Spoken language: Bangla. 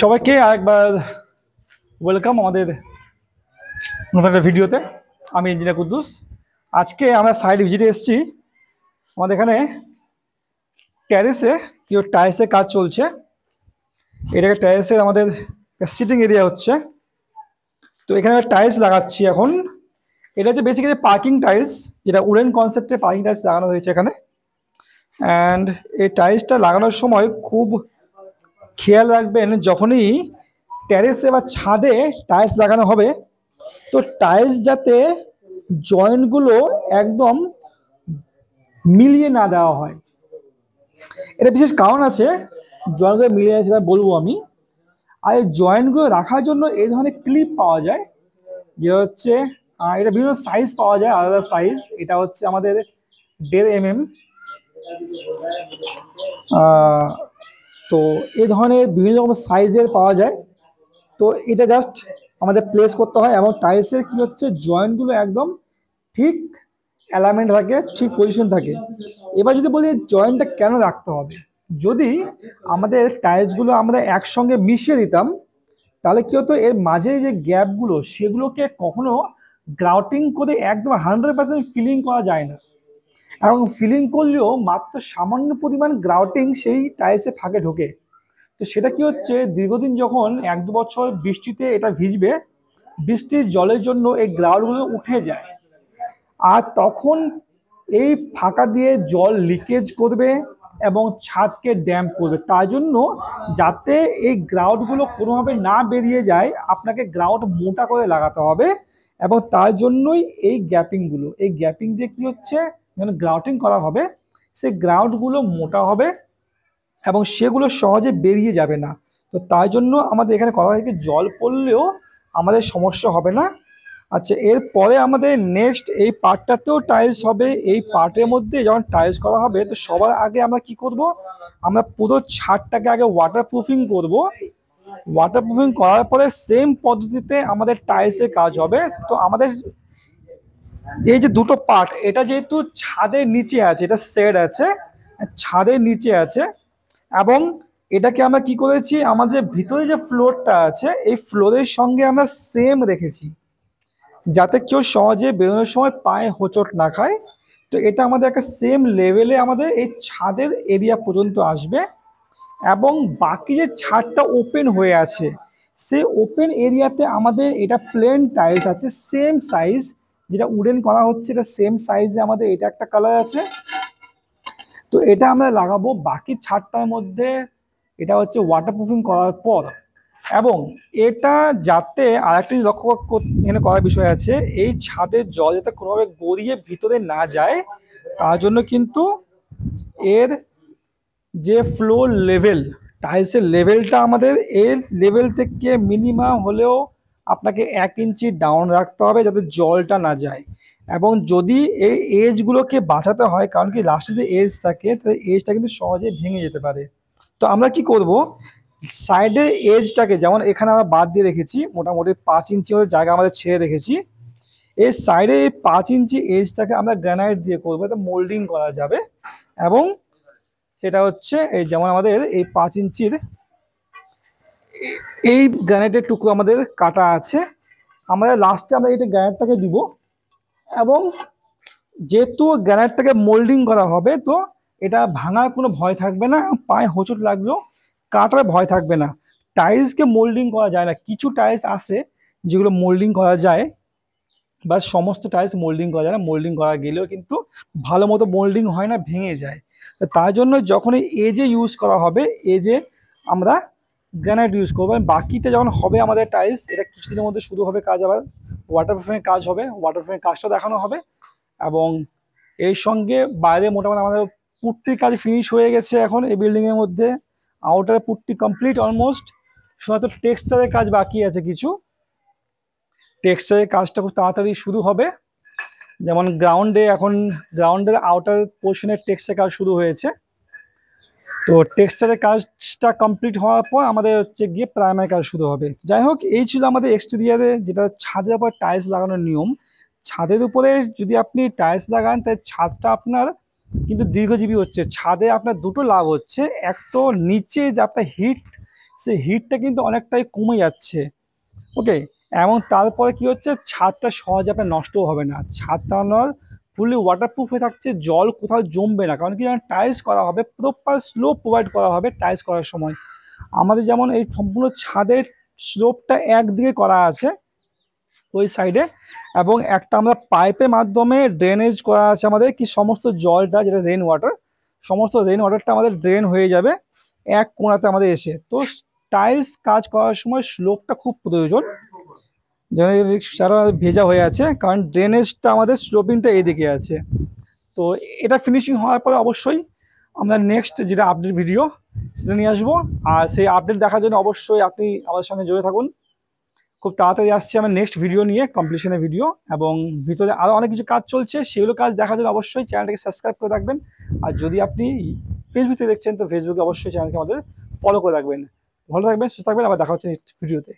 সবাইকে আরেকবার ওয়েলকাম আমাদের নতুন একটা ভিডিওতে। আমি ইঞ্জিনিয়ার কুদ্দুস। আজকে আমরা সাইড ভিজিটে এসেছি। আমাদের এখানে ট্যারেসে কেউ টাইলসের কাজ চলছে। এটাকে ট্যারেসের আমাদের সিটিং এরিয়া হচ্ছে। তো এখানে টাইলস লাগাচ্ছি এখন। এটা হচ্ছে বেসিক্যালি পার্কিং টাইলস, যেটা উডেন কনসেপ্টে পার্কিং টাইলস লাগানো হয়েছে এখানে। অ্যান্ড এই টাইলসটা লাগানোর সময় খুব খেয়াল রাখবেন, যখনই ট্যারেসে বা ছাদে টাইলস লাগানো হবে তো টাইলস যাতে জয়েন্টগুলো একদম মিলিয়ে না দেওয়া হয়। এটা বিশেষ কারণ আছে, জয়েন্টগুলো মিলিয়ে সেটা বলবো আমি। আর এই জয়েন্টগুলো রাখার জন্য এই ধরনের ক্লিপ পাওয়া যায়, যেটা হচ্ছে এটা বিভিন্ন সাইজ পাওয়া যায়, আলাদা সাইজ। এটা হচ্ছে আমাদের 1.5 mm। তো এই ধরনের বিভিন্ন রকম সাইজের পাওয়া যায়। তো এটা জাস্ট আমাদের প্লেস করতে হয়, এবং টাইলসের কি হচ্ছে জয়েন্টগুলো একদম ঠিক অ্যালাইনমেন্ট থাকে, ঠিক পজিশন থাকে। এবার যদি বলি জয়েন্টটা কেন রাখতে হবে, যদি আমাদের টাইলসগুলো আমরা একসঙ্গে মিশিয়ে দিতাম তাহলে কি হতো, এর মাঝে যে গ্যাপগুলো সেগুলোকে কখনো গ্রাউটিং করে একদম 100% ফিলিং করা যায় না, এবং ফিলিং করলেও মাত্র সামান্য পরিমাণ গ্রাউটিং সেই টাইলসে ফাঁকে ঢোকে। তো সেটা কি হচ্ছে, দীর্ঘদিন যখন 1-2 বছর বৃষ্টিতে এটা ভিজবে, বৃষ্টির জলের জন্য এই গ্রাউটগুলো উঠে যায়, আর তখন এই ফাঁকা দিয়ে জল লিকেজ করবে এবং ছাদকে ড্যাম্প করবে। তার জন্য যাতে এই গ্রাউটগুলো কোনোভাবে না বেরিয়ে যায়, আপনাকে গ্রাউট মোটা করে লাগাতে হবে। এবং তার জন্যই এই গ্যাপিং দিয়ে কি হচ্ছে, যখন গ্রাউটিং করা হবে সেই গ্রাউটগুলো মোটা হবে এবং সেগুলো সহজে বেরিয়ে যাবে না। তো তার জন্য আমাদের এখানে করা হয় কি, জল পড়লেও আমাদের সমস্যা হবে না। আচ্ছা, এরপরে আমাদের নেক্সট এই পার্টটাতেও টাইলস হবে। এই পার্টের মধ্যে যখন টাইলস করা হবে তো সবার আগে আমরা কি করব, আমরা পুরো ছাদটাকে আগে ওয়াটারপ্রুফিং করব। ওয়াটারপ্রুফিং করার পরে সেম পদ্ধতিতে আমাদের টাইলসের কাজ হবে। তো আমাদের এই যে দুটো পার্ট, এটা যেহেতু ছাদের নিচে আছে, এটা শেড আছে, ছাদের নিচে আছে, এবং এটাকে আমরা কি করেছি, আমাদের ভিতরে যে ফ্লোরটা আছে এই ফ্লোরের সঙ্গে আমরা সেম রেখেছি, যাতে কেউ সহজে বেরোনোর সময় পায়ে হোঁচট না খায়। তো এটা আমাদের একটা সেম লেভেলে আমাদের এই ছাদের এরিয়া পর্যন্ত আসবে। এবং বাকি যে ছাদটা ওপেন হয়ে আছে সেই ওপেন এরিয়াতে আমাদের এটা প্লেন টাইলস আছে সেম সাইজ, যেটা উডেন করা হচ্ছে এটা সেম সাইজে আমাদের এটা একটা কালার আছে। তো এটা আমরা লাগাবো বাকি ছাদটার মধ্যে। এটা হচ্ছে ওয়াটারপ্রুফিং করার পর, এবং এটা যাতে আরেকটা লক্ষ্য এখানে করার বিষয় আছে, এই ছাদের জল যাতে কোনোভাবে গড়িয়ে ভিতরে না যায় তার জন্য কিন্তু এর যে ফ্লোর লেভেল, টাইলসের লেভেলটা আমাদের এর লেভেল থেকে মিনিমাম হলেও আপনাকে 1 ইঞ্চি ডাউন রাখতে হবে, যাতে জলটা না যায়। এবং যদি এই এজগুলোকে বাঁচাতে হয়, কারণ কি লাস্টে যে এজ থাকে তাহলে এজটা কিন্তু সহজে ভেঙে যেতে পারে। তো আমরা কি করব, সাইডের এজটাকে যেমন এখানে আমরা বাদ দিয়ে রেখেছি, মোটামুটি 5 ইঞ্চি মতো জায়গা আমাদের ছেড়ে রেখেছি। এই সাইডে এই 5 ইঞ্চি এজটাকে আমরা গ্রানাইট দিয়ে করবো, এটা মোল্ডিং করা যাবে। এবং সেটা হচ্ছে এই যেমন আমাদের এই 5 ইঞ্চির এই গ্রানাইটের টুকরো আমাদের কাটা আছে, আমরা লাস্টে আমরা এটা গ্রানাইটটাকে দিব। এবং যেহেতু গ্রানাইটটাকে মোল্ডিং করা হবে, তো এটা ভাঙার কোনো ভয় থাকবে না, পায়ে হোঁচট লাগলেও কাটার ভয় থাকবে না। টাইলসকে মোল্ডিং করা যায় না, কিছু টাইলস আছে যেগুলো মোল্ডিং করা যায়, বা সমস্ত টাইলস মোল্ডিং করা যায় না। মোল্ডিং করা গেলেও কিন্তু ভালো মতো মোল্ডিং হয় না, ভেঙে যায়। তার জন্য যখন এজে ইউজ করা হবে, এজে আমরা গ্রানাইট ইউজ করবো। বাকিটা যখন হবে আমাদের টাইলস, এটা কিছুদিনের মধ্যে শুরু হবে কাজ, আবার ওয়াটারপ্রুফিংয়ের কাজ হবে, ওয়াটারপ্রুফিং কাজটা দেখানো হবে। এবং এর সঙ্গে বাইরে মোটামুটি আমাদের পুট্টির কাজ ফিনিশ হয়ে গেছে এখন এই বিল্ডিংয়ের মধ্যে। আউটার পুট্টি কমপ্লিট অলমোস্ট, শুধুমাত্র টেক্সচারের কাজ বাকি আছে কিছু। টেক্সচারের কাজটা খুব তাড়াতাড়ি শুরু হবে। যেমন গ্রাউন্ডের আউটার পোর্শনের টেক্সচার কাজ শুরু হয়েছে। তো টেক্সচারের কাজটা কমপ্লিট হওয়ার পর আমাদের হচ্ছে গিয়ে প্রাইমারি কাজ শুরু হবে। যাই হোক, এই ছিল আমাদের এক্সটেরিয়ারে, যেটা ছাদের উপর টাইলস লাগানোর নিয়ম। ছাদের উপরে যদি আপনি টাইলস লাগান তাহলে ছাদটা আপনার কিন্তু দীর্ঘজীবী হচ্ছে। ছাদে আপনার দুটো লাভ হচ্ছে, এক তো নিচে যে আপনার হিট, সেই হিটটা কিন্তু অনেকটাই কমে যাচ্ছে। ওকে, এবং তারপরে কি হচ্ছে, ছাদটা সহজে আপনার নষ্টও হবে না। ছাদটা আপনার ফুললি ওয়াটারপ্রুফ হয়ে থাকছে, জল কোথাও জমবে না। কারণ কি, যখন টাইলস করা হবে প্রপার স্লোপ প্রোভাইড করা হবে টাইলস করার সময়। আমাদের যেমন এই সম্পূর্ণ ছাদের স্লোপটা একদিকে করা আছে ওই সাইডে, এবং একটা আমরা পাইপের মাধ্যমে ড্রেনেজ করা আছে আমাদের, কি সমস্ত জলটা যেটা রেন ওয়াটার, সমস্ত রেন ওয়াটারটা আমাদের ড্রেন হয়ে যাবে এক কোণাতে আমাদের এসে। তো টাইলস কাজ করার সময় স্লোপটা খুব প্রয়োজন, যেন সারা ভেজা হয়ে আছে, কারণ ড্রেনেজটা আমাদের স্লোপিংটা এদিকে আছে। তো এটা ফিনিশিং হওয়ার পরে অবশ্যই আমরা নেক্সট যেটা আপডেট ভিডিও সেটা নিয়ে আসবো। আর সেই আপডেট দেখার জন্য অবশ্যই আপনি আমাদের সঙ্গে জুড়ে থাকুন। খুব তাড়াতাড়ি আসছে আমার নেক্সট ভিডিও নিয়ে, কমপ্লিশনের ভিডিও, এবং ভিতরে আরও অনেক কিছু কাজ চলছে, সেগুলো কাজ দেখার জন্য অবশ্যই চ্যানেলটাকে সাবস্ক্রাইব করে রাখবেন। আর যদি আপনি ফেসবুকে দেখছেন, তো ফেসবুকে অবশ্যই চ্যানেলকে আমাদের ফলো করে রাখবেন। ভালো থাকবেন, সুস্থ থাকবেন, আবার দেখা হচ্ছে নেক্সট ভিডিওতে।